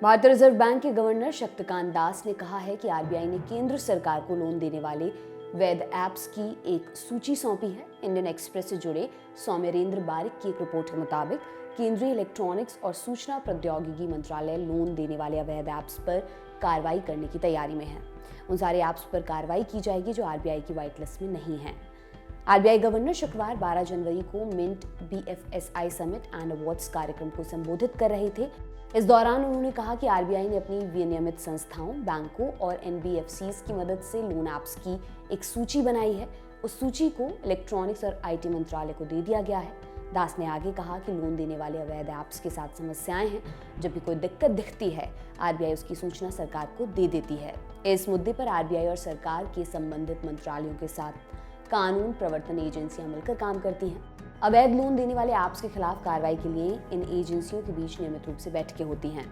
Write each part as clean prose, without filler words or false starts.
भारतीय reserve bank के governor Shaktikanta Das ने कहा है कि आरबीआई ने केंद्र सरकार को लोन देने वाले वैध ऐप्स की एक सूची सौंपी है। इंडियन एक्सप्रेस से जुड़े सौम्यरेंद्र बारिक की एक रिपोर्ट के मुताबिक केंद्रीय इलेक्ट्रॉनिक्स और सूचना प्रौद्योगिकी मंत्रालय लोन देने वाले अवैध ऐप्स पर कार्रवाई करने की तैयारी में है। उन सारे ऐप्स पर कार्रवाई की जाएगी जो आरबीआई की व्हाइट लिस्ट में नहीं है। आरबीआई गवर्नर शुक्रवार 12 जनवरी को Mint BFSI summit and awards कार्यक्रम को संबोधित कर रहे थे। इस दौरान उन्होंने कहा कि आरबीआई ने अपनी विनियमित संस्थाओं, बैंकों और एनबीएफसीज की मदद से लोन ऐप्स की एक सूची बनाई है। उस सूची को इलेक्ट्रॉनिक्स और आईटी मंत्रालय को दे दिया गया है। दास ने आगे कहा कि लोन देने वाले अवैध ऐप्स के साथ समस्याएं हैं। जब भी कोई दिक्कत दिखती है, आरबीआई उसकी सूचना सरकार को दे देती है। इस मुद्दे पर आरबीआई और सरकार के संबंधित मंत्रालयों के साथ कानून प्रवर्तन एजेंसियां मिलकर काम करती हैं। अवैध लोन देने वाले ऐप्स के खिलाफ कार्रवाई के लिए इन एजेंसियों के बीच नियमित रूप से बैठकें होती हैं।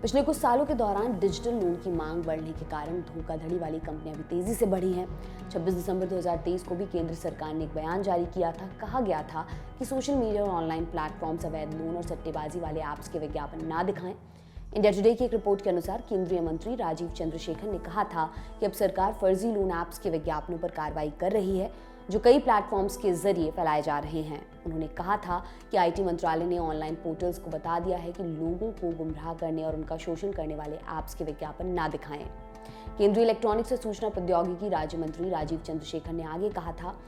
पिछले कुछ सालों के दौरान डिजिटल लोन की मांग बढ़ने के कारण धोखाधड़ी वाली कंपनियां भी तेजी से बढ़ी हैं। 26 दिसंबर 2023 को भी केंद्र सरकार ने एक बयान जारी किया था। कहा गया था कि सोशल मीडिया और ऑनलाइन प्लेटफॉर्म्स अवैध लोन और सट्टेबाजी वाले ऐप्स के विज्ञापन ना दिखाएं। इंडिया टुडे की एक रिपोर्ट के अनुसार केंद्रीय मंत्री राजीव चंद्रशेखर ने कहा था कि अब सरकार फर्जी लोन ऐप्स के विज्ञापनों पर कार्रवाई कर रही है जो कई प्लेटफॉर्म्स के जरिए फैलाए जा रहे हैं। उन्होंने कहा था कि आईटी मंत्रालय ने ऑनलाइन पोर्टल्स को बता दिया है कि लोगों को गुमराह करने और उनका शोषण करने वाले ऐप्स के विज्ञापन ना दिखाएं। केंद्रीय इलेक्ट्रॉनिक्स और सूचना प्रौद्योगिकी राज्य मंत्री राजीव चंद्रशेखर ने आगे कहा था,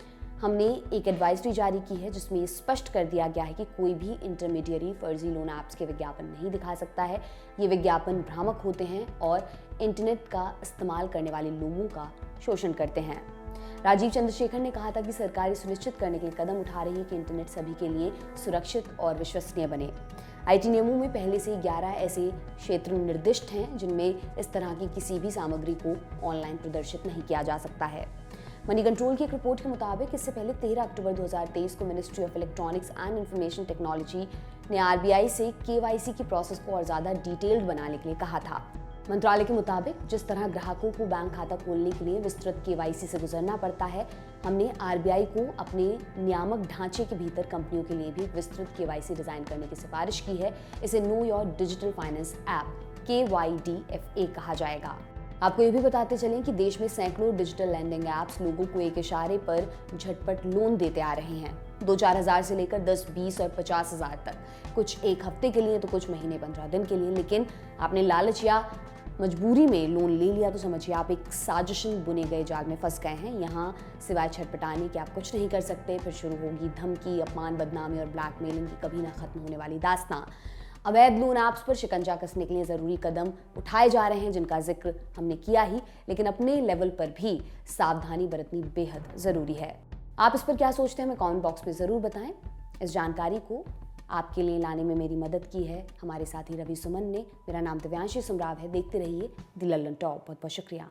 हमने एक एडवाइजरी जारी की है जिसमें ये स्पष्ट कर दिया गया है कि कोई भी इंटरमीडियरी फर्जी लोन ऐप्स के विज्ञापन नहीं दिखा सकता है। ये विज्ञापन भ्रामक होते हैं और इंटरनेट का इस्तेमाल करने वाले लोगों का शोषण करते हैं। राजीव चंद्रशेखर ने कहा था कि सरकार ये सुनिश्चित करने के लिए कदम उठा रही है कि इंटरनेट सभी के लिए सुरक्षित और विश्वसनीय बने। आईटी नियमों में पहले से 11 ऐसे क्षेत्र निर्दिष्ट हैं जिनमें इस तरह की किसी भी सामग्री को ऑनलाइन प्रदर्शित नहीं किया जा सकता है। मनी कंट्रोल की एक रिपोर्ट के मुताबिक इससे पहले 13 अक्टूबर 2023 को ministry of electronics and information technology ने आरबीआई से केवाईसी की प्रोसेस को और ज्यादा डिटेल्ड बनाने के लिए कहा था। मंत्रालय के मुताबिक जिस तरह ग्राहकों को बैंक खाता खोलने के लिए विस्तृत केवाईसी से गुजरना पड़ता है, हमने आरबीआई को अपने नियामक ढांचे के भीतर कंपनियों के लिए भी विस्तृत केवाईसी डिजाइन करने की सिफारिश की है। इसे know your digital finance app KYDFA कहा जाएगा। आपको ये भी बताते चलें कि देश में सैकड़ों डिजिटल लैंडिंग ऐप्स लोगों को एक इशारे पर झटपट लोन देते आ रहे हैं। 2-4 हज़ार से लेकर 10, 20 और 50 हज़ार तक, कुछ एक हफ्ते के लिए तो कुछ महीने 15 दिन के लिए। लेकिन आपने लालच या मजबूरी में लोन ले लिया तो समझिए आप एक साजिश बुने गए जाल में फंस गए हैं। यहाँ सिवाय छटपटाने के आप कुछ नहीं कर सकते। फिर शुरू होगी धमकी, अपमान, बदनामी और ब्लैकमेलिंग की कभी ना खत्म होने वाली दास्तां। अवैध लोन ऐप्स पर शिकंजा कसने के लिए जरूरी कदम उठाए जा रहे हैं जिनका जिक्र हमने किया ही, लेकिन अपने लेवल पर भी सावधानी बरतनी बेहद जरूरी है। आप इस पर क्या सोचते हैं, हमें कमेंट बॉक्स में जरूर बताएं। इस जानकारी को आपके लिए लाने में मेरी मदद की है हमारे साथी रवि सुमन ने। मेरा नाम दिव्यांशी सुमराव है। देखते रहिए द लल्लन टॉप। बहुत बहुत शुक्रिया।